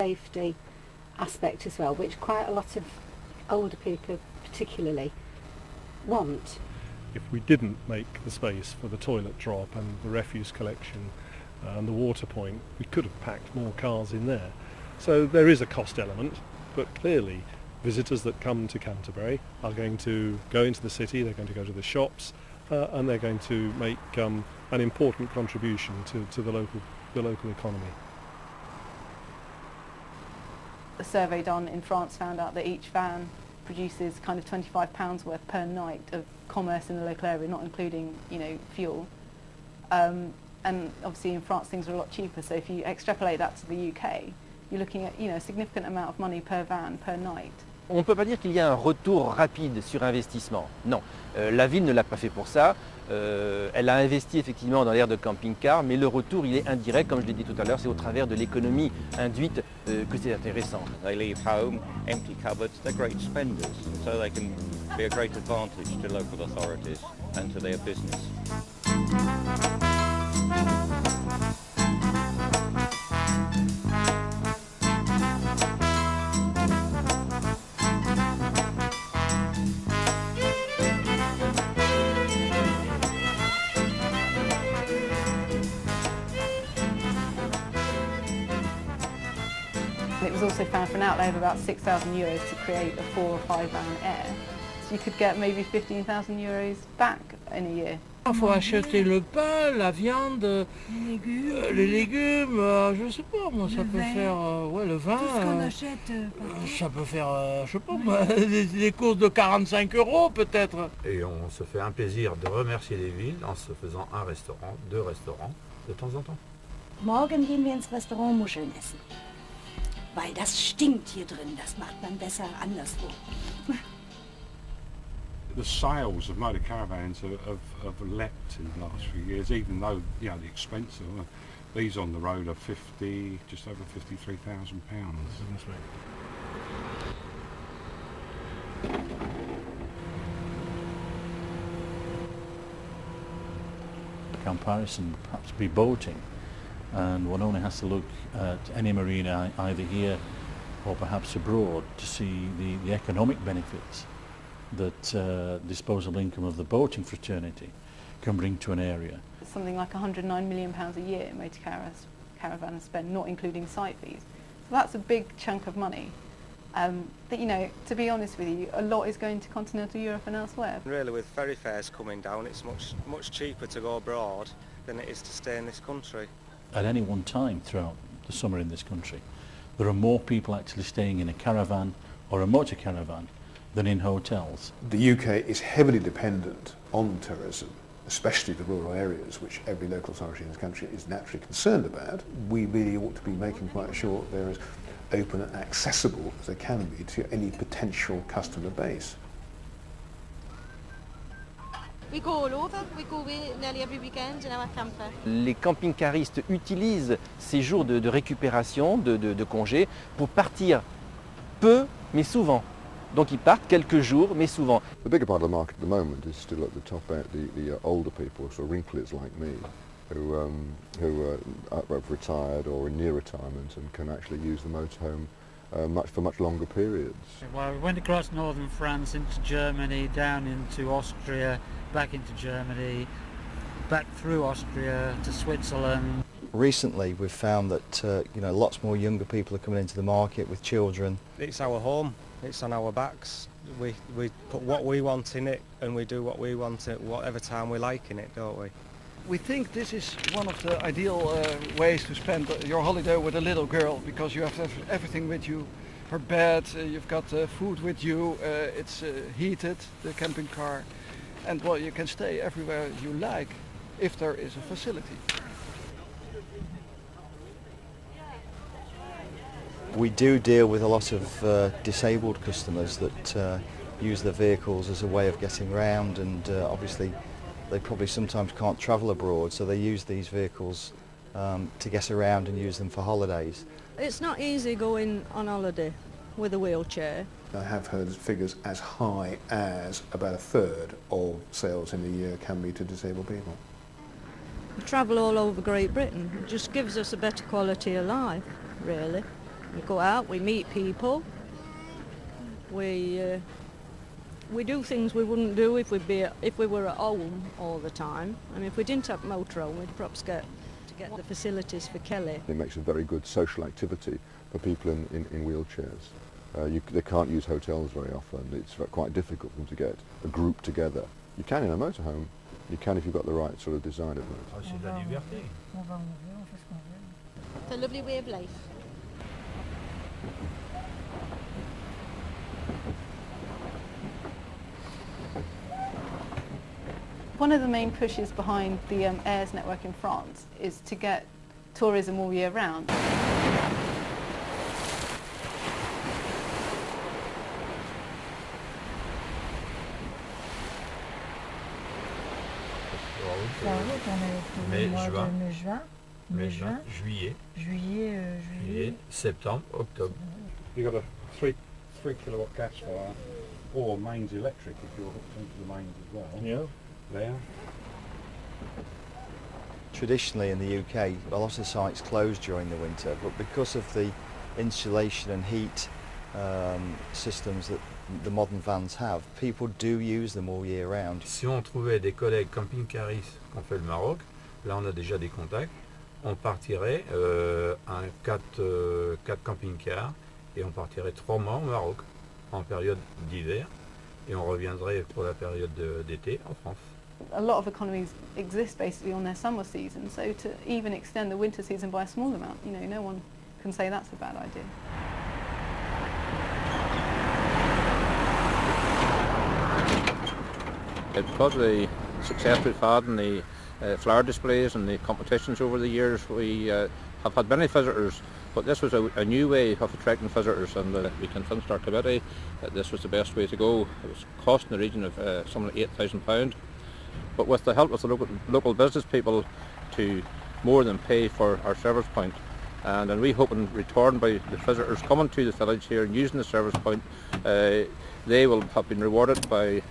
Safety aspect as well, which quite a lot of older people particularly want. If we didn't make the space for the toilet drop and the refuse collection and the water point, we could have packed more cars in there. So there is a cost element, but clearly visitors that come to Canterbury are going to go into the city, they're going to go to the shops, and they're going to make an important contribution to the local economy. A survey done in France found out that each van produces kind of £25 worth per night of commerce in the local area, not including, fuel. And obviously in France things are a lot cheaper, so if you extrapolate that to the UK, you're looking at, a significant amount of money per van, per night. On ne peut pas dire qu'il y a un retour rapide sur investissement. Non, la ville ne l'a pas fait pour ça. Elle a investi effectivement dans l'aire de camping-car, mais le retour il est indirect, comme je l'ai dit tout à l'heure, c'est au travers de l'économie induite que c'est intéressant. They leave home, empty cupboards, they're great spenders, so they can be a great advantage to local authorities and to their business. It was also found for an outlay of about €6,000 to create a 4 or 5 van air. So you could get maybe €15,000 back in a year. Il faut acheter le pain, la viande, les légumes, je ne sais pas, moi ça peut faire, le vin. Tout ce qu'on achète. Ça peut faire, je sais pas moi, des courses de 45 € peut-être. Et on se fait un plaisir de remercier les villes en se faisant un restaurant, 2 restaurants de temps en temps. Morgen gehen wir ins Restaurant Muscheln essen. Weil das stinkt hier drin, das macht man besser anderswo. The sales of motor caravans have leapt in the last few years, even though the expense of these on the road are just over £53,000. Comparison perhaps be boating, and one only has to look at any marina either here or perhaps abroad to see the economic benefits that disposable income of the boating fraternity can bring to an area. It's something like £109 million a year motor caravans spend, not including site fees. So that's a big chunk of money. That, to be honest with you, a lot is going to continental Europe and elsewhere. Really, with ferry fares coming down, it's much cheaper to go abroad than it is to stay in this country. At any one time throughout the summer in this country, there are more people actually staying in a caravan or a motor caravan than in hotels. The UK is heavily dependent on tourism, especially the rural areas, which every local authority in this country is naturally concerned about. We really ought to be making quite sure they're as open and accessible as they can be to any potential customer base. We go all over, we go away nearly every weekend in our camper. Les camping-caristes utilisent ces jours de récupération, de congés, pour partir peu mais souvent. Donc ils partent quelques jours mais souvent. The bigger part of the market at the moment is still at the top end, the older people, so wrinklies like me, who are retired or in near retirement and can actually use the motorhome for much longer periods. Well, we went across northern France into Germany, down into Austria, back into Germany, back through Austria to Switzerland. Recently we've found that lots more younger people are coming into the market with children. It's our home, it's on our backs. We put what we want in it and we do what we want at whatever time we like in it, don't we? We think this is one of the ideal ways to spend your holiday with a little girl, because you have to have everything with you. Her bed, you've got food with you, it's heated, the camping car, and well, you can stay everywhere you like if there is a facility. We do deal with a lot of disabled customers that use their vehicles as a way of getting around, and obviously they probably sometimes can't travel abroad, so they use these vehicles to get around and use them for holidays. It's not easy going on holiday with a wheelchair. I have heard figures as high as about a third of sales in a year can be to disabled people. We travel all over Great Britain. It just gives us a better quality of life, really. We go out, we meet people, we do things we wouldn't do if we were at home all the time. I mean, if we didn't have motorhome, we'd perhaps get the facilities for Kelly. It makes a very good social activity for people in wheelchairs. They can't use hotels very often. It's quite difficult for them to get a group together. You can in a motorhome. You can if you've got the right sort of design of it. Ah, c'est de la liberté. It's a lovely way of life. One of the main pushes behind the AIRS network in France is to get tourism all year round. Mai, juin, juillet, septembre, octobre. You've got a 3 kilowatt gas fire or mains electric if you're hooked into the mains as well. Yeah. There. Traditionally in the UK, a lot of sites close during the winter, but because of the insulation and heat systems that the modern vans have, people do use them all year round. Si on trouvait des collègues camping-caristes qui ont fait le Maroc, là on a déjà des contacts, on partirait à 4 camping-cars et on partirait 3 mois au Maroc en période d'hiver et on reviendrait pour la période d'été en France. A lot of economies exist basically on their summer season, so to even extend the winter season by a small amount, you know, no one can say that's a bad idea. Because of the success we've had in the flower displays and the competitions over the years, we have had many visitors, but this was a new way of attracting visitors, and we convinced our committee that this was the best way to go. It was costing the region of something like £8,000, but with the help of the local business people to more than pay for our service point. And we hope in return by the visitors coming to the village here and using the service point, they will have been rewarded by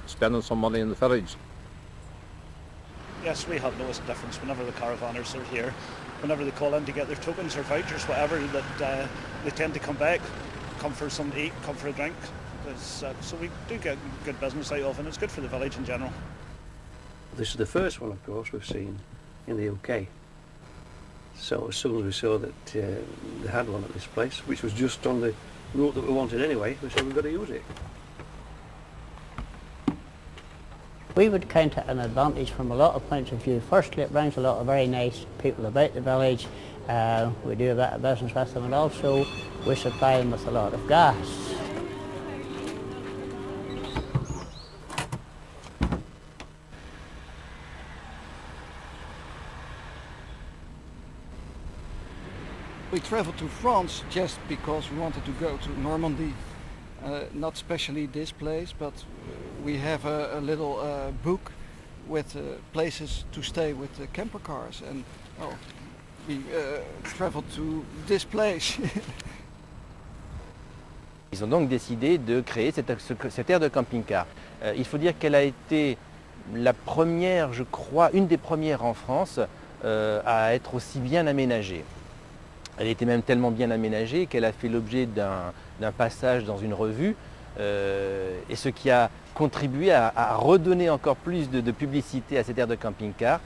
spending some money in the village. Yes, we have noticed a difference whenever the caravanners are here. Whenever they call in to get their tokens or vouchers, whatever, that they tend to come back, come for something to eat, come for a drink. So we do get good business out of it, and it's good for the village in general. This is the first one, of course, we've seen in the UK. So as soon as we saw that they had one at this place, which was just on the route that we wanted anyway, we said we've got to use it. We would count it an advantage from a lot of points of view. Firstly, it brings a lot of very nice people about the village. We do a bit of business with them, and also we supply them with a lot of gas. We traveled to France just because we wanted to go to Normandy. Not especially this place, but we have a little book with places to stay with the camper cars, and we traveled to this place. Ils ont donc décidé de créer cette aire de camping-car. Il faut dire qu'elle a été la première, je crois, une des premières en France à être aussi bien aménagée. Elle était même tellement bien aménagée qu'elle a fait l'objet d'un passage dans une revue, et ce qui a contribué à redonner encore plus de publicité à cette aire de camping-car.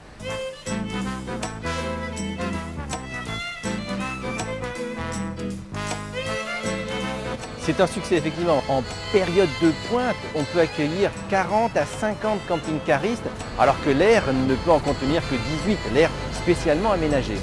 C'est un succès effectivement. En période de pointe, on peut accueillir 40 à 50 camping-caristes, alors que l'aire ne peut en contenir que 18, l'aire spécialement aménagée.